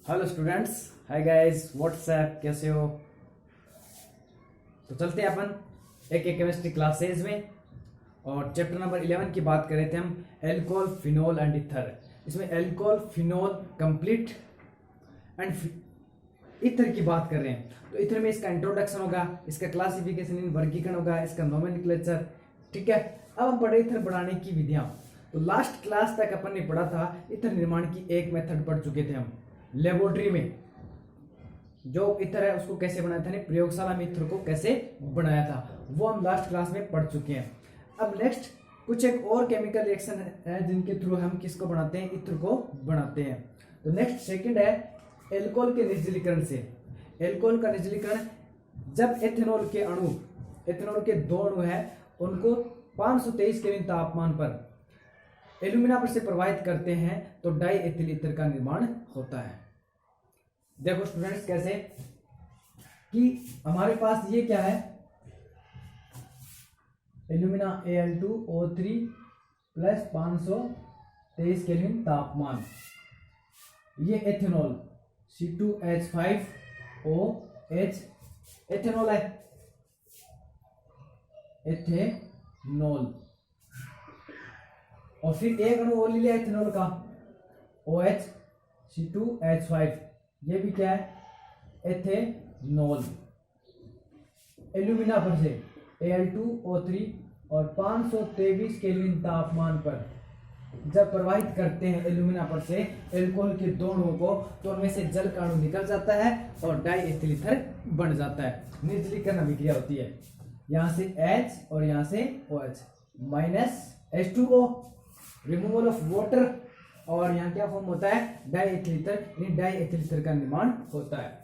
Hello students, hi guys, WhatsApp, कैसे हो। तो चलते हैं अपन एक केमिस्ट्री क्लासेज में और चैप्टर नंबर 11 की बात कर रहे थे हम, एल्कोहल, फिनोल एंड ईथर। इसमें alcohol, phenol, complete and ether की बात कर रहे हैं। तो ईथर में इसका इंट्रोडक्शन होगा, इसका क्लासिफिकेशन इन वर्गीकरण होगा, इसका नोमेनक्लेचर, ठीक है। अब हम पढ़े ईथर बनाने की विधियां। तो लास्ट क्लास तक अपन ने पढ़ा था ईथर निर्माण की एक मेथड पढ़ चुके थे हम। लेबोरेटरी में जो ईथर है उसको कैसे बनाया था, प्रयोगशाला में ईथर को कैसे बनाया था, वो हम लास्ट क्लास में पढ़ चुके हैं। अब नेक्स्ट कुछ एक और केमिकल रिएक्शन है जिनके थ्रू हम किसको बनाते हैं, ईथर को बनाते हैं। तो नेक्स्ट सेकंड है एल्कोहल के निर्जलीकरण से। एल्कोहल का निर्जलीकरण जब एथेनॉल के दो अणु है उनको 523 केल्विन तापमान पर एल्यूमिना पर से प्रवाहित करते हैं तो डाई एथिल ईथर का निर्माण होता है। देखो स्टूडेंट्स कैसे कि हमारे पास ये क्या है, एल्यूमिना Al2O3 प्लस 523 केल्विन तापमान, ये एथेनॉल C2H5OH एथेनॉल है, एथेनॉल। और फिर एक अणु और ले लिया एथेनॉल का OH C2H5, ये भी क्या है, एथेनॉल। एल्यूमिना पर से Al2O3 और 523 केल्विन तापमान पर जब प्रवाहित करते हैं एल्यूमिना पर से एल्कोहल के दो अणुओं को, तो उनमें से जल का अणु निकल जाता है और डाई एथिल ईथर बन जाता है। निर्जलीकरण अभिक्रिया होती है, यहां से H और यहां से OH minus H2O, removal of water, और यहाँ क्या फॉर्म होता है, डाई एथिल ईथर, यानी डाई एथिल ईथर का निर्माण होता है।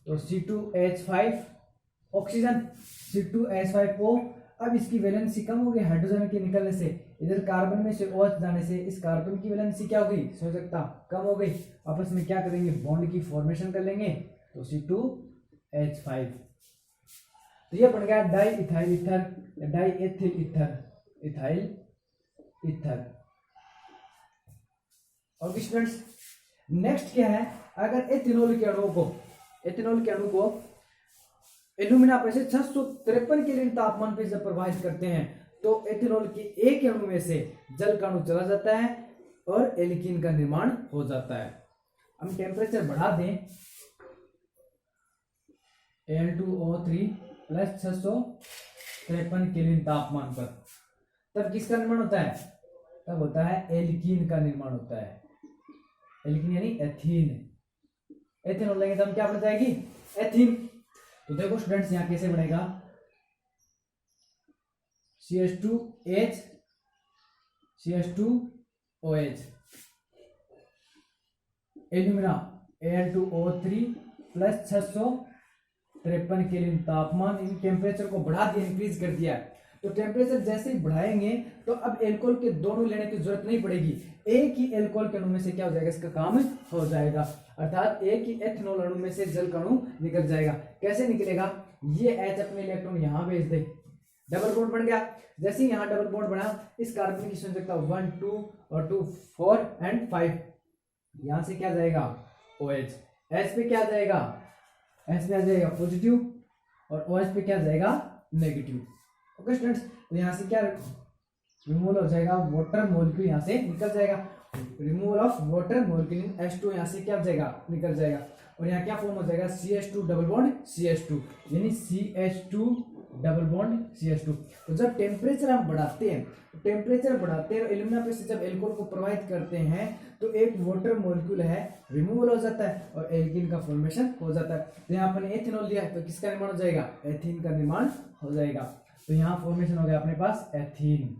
तो C2H5 ऑक्सीजन, C2H5O। अब इसकी वैलेंसी कम हो गई हाइड्रोजन के निकलने से, इधर कार्बन में से OH जाने से इस कार्बन की वैलेंसी क्या हो गई, संयोजकता कम हो गई। आपस में क्या करेंगे, बॉन्ड की फॉर्मेशन कर लेंगे, तो C2H5। तो ये बन गया di ethyl ether, die ethyl ether, ethyl ether. और स्टूडेंट्स नेक्स्ट क्या है, अगर एथेनॉल के अणु को एल्यूमिना पर से 653 केल्विन तापमान पर जब प्रवाहित करते हैं तो एथेनॉल के एक अणु में से जल का अणु चला जाता है और एल्कीन का निर्माण हो जाता है। हम टेम्परेचर बढ़ा दें Al2O3 प्लस 653 केल्विन तापमान पर, तब किसका निर्माण होता है, तब होता है एल्कीन का निर्माण होता है। एल्कीन यानी एथीन। एथेनॉल लेंगे तो हम क्या बन जाएगी, एथीन। तो देखो स्टूडेंट्स यहां कैसे बनेगा, CH2H CH2OH, alumina Al2O3 plus 653 kelvin तापमान। इन टेम्परेचर को बढ़ा दिया, इंक्रीज कर दिया। तो टेम्परेचर जैसे ही बढ़ाएंगे तो अब एल्कोहल के दोनों लेने की जरूरत नहीं पड़ेगी, एक ही एल्कोहल के अणु में से क्या हो जाएगा, इसका काम हो जाएगा। अर्थात एक ही एथेनॉल अणु में से जल का अणु निकल जाएगा। कैसे निकलेगा, ये H अपने इलेक्ट्रॉन यहां भेज दे, डबल बॉन्ड बन गया। जैसे ही यहां डबल बॉन्ड बना, इस कार्बन की संयोजकता 1 2 और 2 4 एंड 5, यहां से क्या जाएगा OH, H पे क्या जाएगा, H पे आ जाएगा पॉजिटिव और OH पे क्या जाएगा नेगेटिव। ओके स्टूडेंट्स, तो यहां से क्या रिमूवल हो जाएगा, वाटर मॉलिक्यूल यहां से निकल जाएगा, removal of water molecule in H2 यहां से क्या हो जाएगा, निकल जाएगा। और यहाँ क्या फॉर्म हो जाएगा, CH2 डबल बॉन्ड CH2, यानी CH2 डबल बॉन्ड CH2। तो जब टेम्परेचर हम बढ़ाते हैं और एल्यूमिना पे से जब एल्कोहल को प्रवाहित करते हैं तो एक वाटर मॉलिक्यूल है रिमूवल हो जाता है और एल्कीन का फॉर्मेशन हो जाता है। तो यहाँ अपन एथेनॉल लिया है तो किसका निर्माण हो जाएगा, एथीन का निर्माण हो जाएगा। तो यहाँ फॉर्मेशन हो गया अपने पास एथीन।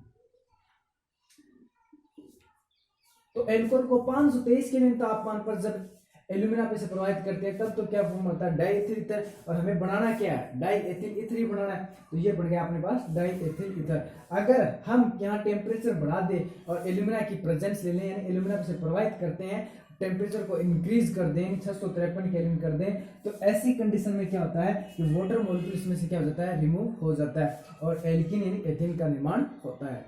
तो एल्कोहल को 523 केल्विन तापमान पर जब एल्यूमिना पे से प्रवाहित करते हैं तब तो क्या फॉर्म होता है, डाई एथिल ईथर। और हमें बनाना क्या है, डाई एथिल ईथर ही बनाना है। तो ये बन गया अपने पास डाई एथिल ईथर। अगर हम यहाँ टेम्परेचर बढ़ा दें और एल्यूमिना की प्रेजेंस ले लें, यानी एल्यूमिना पे से प्रवाहित करते हैं, टेम्परेचर को इंक्रीज कर दें, 653 केल्विन कर दें, तो ऐसी कंडीशन में क्या होता है कि वाटर मॉलिक्यूल इसमें से क्या हो जाता है, रिमूव हो जाता है और एल्कीन यानी एथीन का निर्माण होता है।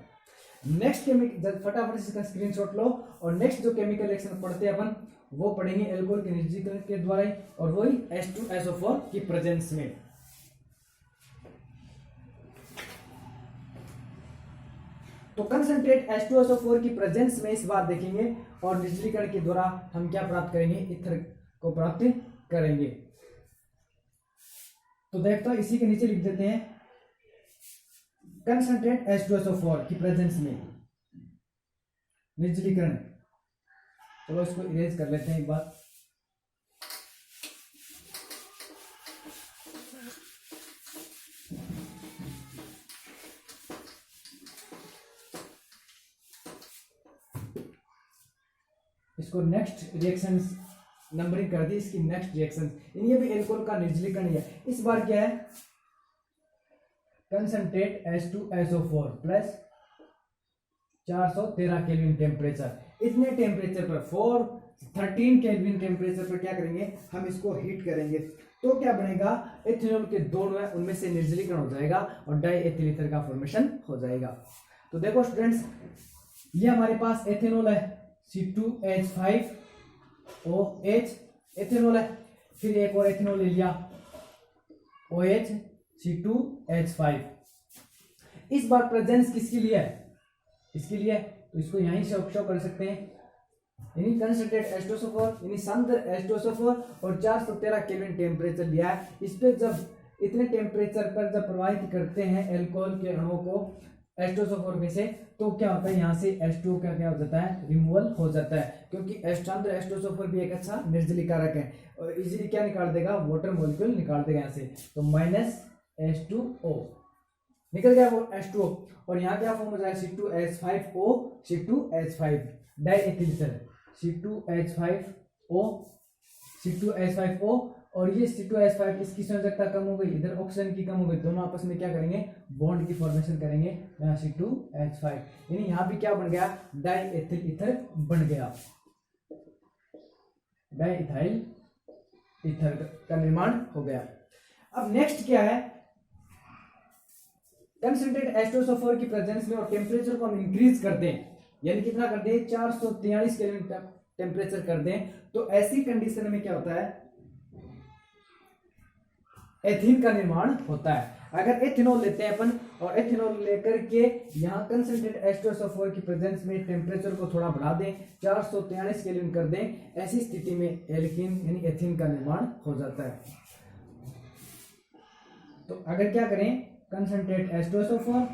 नेक्स्ट केमिकल, फटाफट से इसका स्क्रीनशॉट लो, और नेक्स्ट जो केमिकल रिएक्शन पढ़ते हैं अपन वो पढ़ेंगे एल्कोहल के निर्जलीकरण के द्वारा ही, और वही H2SO4 की प्रेजेंस में। तो कंसंट्रेट H2SO4 की प्रेजेंस में इस बार देखेंगे, और निर्जलीकरण के द्वारा हम क्या प्राप्त करेंगे, ईथर को प्राप्त करेंगे। तो देखते हैं, इसी के नीचे लिख देते हैं कंसंट्रेट H2SO4 की प्रेजेंस में निर्जलीकरण। चलो इसको इरेज कर लेते हैं एक बार। इसको नेक्स्ट रिएक्शन नंबरिंग कर दी, इसकी नेक्स्ट रिएक्शन, ये भी एल्कोहल का निर्जलीकरण है। इस बार क्या है, concentrate H2SO4 plus 413 kelvin temperature, इतने टेम्परेचर पर 413 केल्विन टेम्परेचर पर क्या करेंगे, हम इसको हीट करेंगे। तो क्या बनेगा, एथेनॉल के दोनों है उनमें से निर्जलीकरण हो जाएगा और डाई एथिल ईथर का फॉर्मेशन हो जाएगा। तो देखो स्टूडेंट्स, ये हमारे पास एथेनॉल है C2H5OH एथेनॉल है, फिर एक और एथेनॉल ले लिया OH C2H5। इस बार प्रेजेंस किसके लिए है, इसके लिए, तो इसको यहीं से शो कर सकते हैं, यानी कंसंट्रेट H2SO4 यानी सांद्र H2SO4 और 413 केल्विन टेम्परेचर लिया है। इस पे जब इतने टेम्परेचर पर जब प्रवाहित करते हैं एल्कोहल के अणुओं को H2SO4 में से, तो क्या होता है, यहाँ से H2 का क्या हो जाता है, रिमूवल हो जाता है, क्योंकि सांद्र H2SO4 भी एक अच्छा निर्जलीकारक है और इजीली क्या निकाल देगा, वाटर मॉलिक्यूल निकाल देगा यहाँ से। तो माइनस H2O निकल गया वो H2O, और यहाँ क्या फॉर्म हो जाएगा, C2H5O C2H5 die ethyl ether C2H5O, और ये C2H5 इसकी संयोजकता कम हो गई, इधर ऑक्सीजन की कम हो गई, दोनों आपस में क्या करेंगे, बॉन्ड की फॉर्मेशन करेंगे, यहाँ C2H5, यानी यहाँ भी क्या बन गया, डाई एथिल ईथर बन गया, डाई इथाइल ईथर का निर्माण हो गया। अब नेक्स्ट क्या है, कंसंट्रेट H2SO4 की प्रेजेंस में और टेम्परेचर को हम इंक्रीज कर दें, यानी कितना कर दें, 443 केल्विन टेम्परेचर कर दें, तो ऐसी कंडीशन में क्या होता है, एथीन का निर्माण होता है। अगर एथेनॉल लेते हैं अपन और एथेनॉल लेकर के यहाँ कंसंट्रेट H2SO4 की प्रेजेंस में टेम्परेचर को थोड़ा बढ़ा दें, 443 केल्विन कर दें, ऐसी स्थिति में एल्कीन यानी एथीन का निर्माण हो जाता है। तो अगर क्या करें, concentrate H2SO4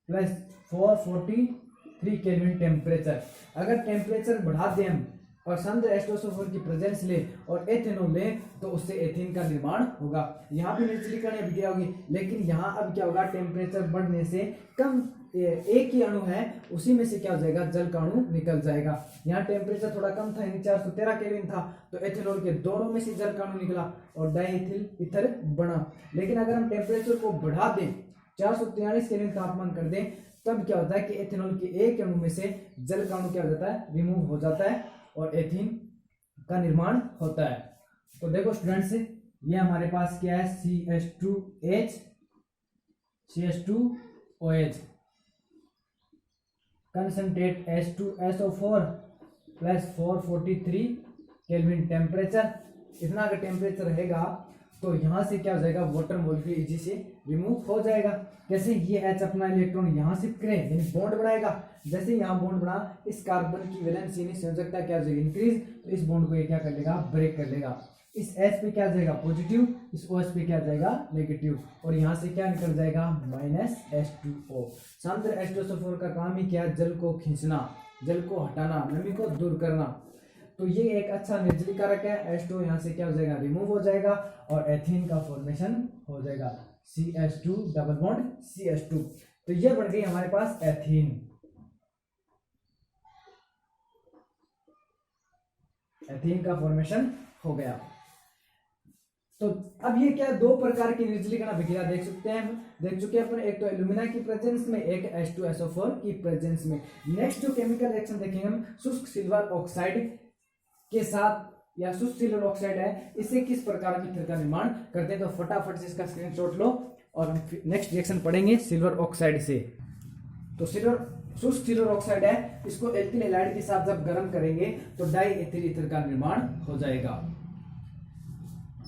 plus 443 kelvin temperature, अगर टेम्परेचर बढ़ा दें हम और सांद्र H2SO4 की प्रेजेंस ले और एथेनॉल ले, तो उससे एथीन का निर्माण होगा। यहाँ भी निर्जलीकरण अभिक्रिया होगी, लेकिन यहाँ अब क्या होगा, टेम्परेचर बढ़ने से कम एक ही अणु है उसी में से क्या हो जाएगा, जल का अणु निकल जाएगा। यहाँ टेम्परेचर थोड़ा कम था, यानी 413 केल्विन था, तो एथेनॉल के दोनों में से जल का अणु निकला और डाईएथिल ईथर बना। लेकिन अगर हम टेम्परेचर को बढ़ा दें, 443 केल्विन तापमान कर दें, तब क्या होता है कि एथेनॉल के एक अणु में से जल का अणु क्या हो जाता है, रिमूव हो जाता है और एथीन का निर्माण होता है। तो देखो स्टूडेंट्स, ये हमारे पास क्या है, CH2OH concentrate H2SO4 plus 443 kelvin temperature, इतना अगर टेम्परेचर रहेगा तो यहाँ से क्या हो जाएगा, वाटर मॉलिक्यूल इजी से रिमूव हो जाएगा। कैसे, ये H अपना इलेक्ट्रॉन यहाँ शिफ्ट करे यानी बॉन्ड बढ़ाएगा, जैसे यहाँ बॉन्ड बढ़ा, इस कार्बन की वैलेंस यानी संयोजकता क्या हो जाएगी, इंक्रीज, तो इस बॉन्ड को ये क्या कर लेगा, ब्रेक कर लेगा। इस H पे क्या जाएगा, पॉजिटिव, इस OH पे क्या जाएगा, नेगेटिव, और यहाँ से क्या निकल जाएगा, माइनस H2O। सांद्र H2SO4 का काम ही क्या है, जल को खींचना, जल को हटाना, नमी को दूर करना। तो ये एक अच्छा निर्जलीकारक है। H2 यहाँ से क्या हो जाएगा, रिमूव हो जाएगा और एथीन का फॉर्मेशन हो जाएगा, CH2 डबल बॉन्ड CH2। तो ये बन गई हमारे पास एथीन। एथीन का फॉर्मेशन हो गया। तो अब ये क्या, दो प्रकार की निर्जलीकरण अभिक्रिया देख सकते हैं, देख चुके हैं अपन, एक तो एल्यूमिना की प्रेजेंस में, एक H2SO4 की प्रेजेंस में। नेक्स्ट जो केमिकल रिएक्शन देखेंगे हम, शुष्क सिल्वर ऑक्साइड के साथ, या शुष्क सिल्वर ऑक्साइड है, इससे किस प्रकार की ईथर का निर्माण करते हैं। तो फटाफट से इसका स्क्रीनशॉट लो और हम नेक्स्ट रिएक्शन पढ़ेंगे सिल्वर ऑक्साइड से। तो शुष्क सिल्वर ऑक्साइड है, इसको एल्किल हैलाइड के साथ जब गर्म करेंगे तो डाई एथिल ईथर का निर्माण हो जाएगा।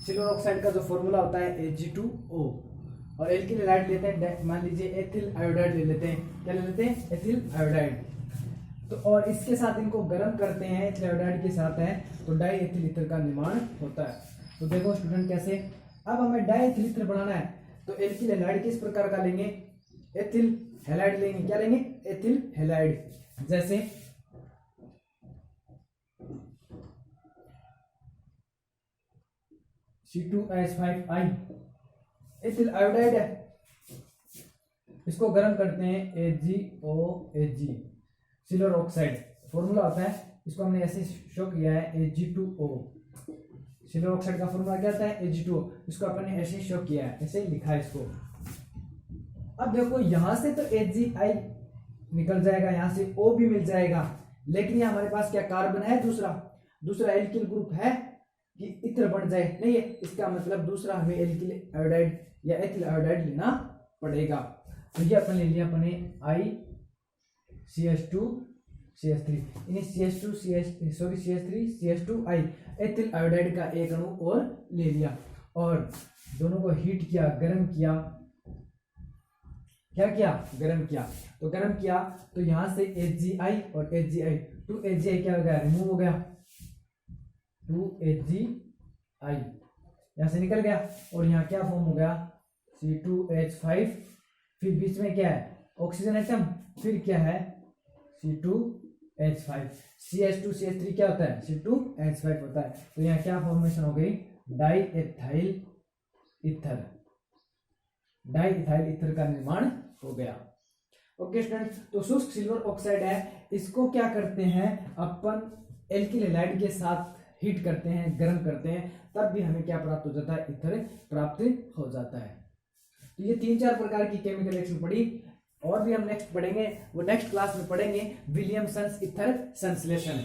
सिल्वर ऑक्साइड का जो फॉर्मूला होता है Ag2O, और एल्किल हैलाइड लेते हैं, मान लीजिए एथिल आयोडाइड ले लेते हैं। क्या ले लेते हैं? Ethyl iodide. तो और इसके साथ इनको गर्म करते हैं, एथिल आयोडाइड के साथ है, तो डाई एथिल ईथर का निर्माण होता है। तो देखो स्टूडेंट कैसे, अब हमें डाई एथिल ईथर बनाना है तो एल्किल हैलाइड किस प्रकार का लेंगे? एथिल हैलाइड लेंगे। क्या लेंगे? Ethyl halide. जैसे C2H5I एथिल आयोडाइड है, इसको गर्म करते हैं AgOAg सिल्वर ऑक्साइड। फॉर्मूला होता है, इसको हमने ऐसे शो किया है Ag2O। सिल्वर ऑक्साइड का फॉर्मूला क्या होता है? Ag2O। इसको अपन ने ऐसे शो किया है, ऐसे लिखा है इसको। अब देखो यहां से तो Agi निकल जाएगा, यहां से O भी मिल जाएगा, लेकिन यहाँ हमारे पास क्या कार्बन है? दूसरा एल्किल ग्रुप है कि इत्र बन जाए नहीं है। इसका मतलब दूसरा हमें एल्किल आयोडाइड या एथिल आयोडाइड लेना पड़ेगा। तो ये अपन ले लिया अपने CH3 CH3CH2I एथिल आयोडाइड का एक अणु और ले लिया, और दोनों को हीट किया, गर्म किया। क्या किया? गर्म किया। तो गर्म किया तो यहां से Agi और Agi, 2Agi क्या हो गया? रिमूव हो गया, 2Agi यहां से निकल गया, और यहाँ क्या फॉर्म हो गया? C2H5, फिर बीच में क्या है? ऑक्सीजन एटम, फिर क्या है? C2H5। CH2CH3 क्या होता है? C2H5 होता है। तो यहाँ क्या फॉर्मेशन हो गई? डाई इथाइल ईथर का निर्माण हो गया। ओके स्टूडेंट्स, तो शुष्क सिल्वर ऑक्साइड है, इसको क्या करते हैं अपन? एल्किल हैलाइड के साथ हीट करते हैं, गर्म करते हैं, तब भी हमें क्या प्राप्त हो जाता है? ईथर प्राप्त हो जाता है। तो ये 3-4 प्रकार की केमिकल रिएक्शन पढ़ी, और भी हम नेक्स्ट पढ़ेंगे, वो नेक्स्ट क्लास में पढ़ेंगे विलियमसन्स ईथर संश्लेषण।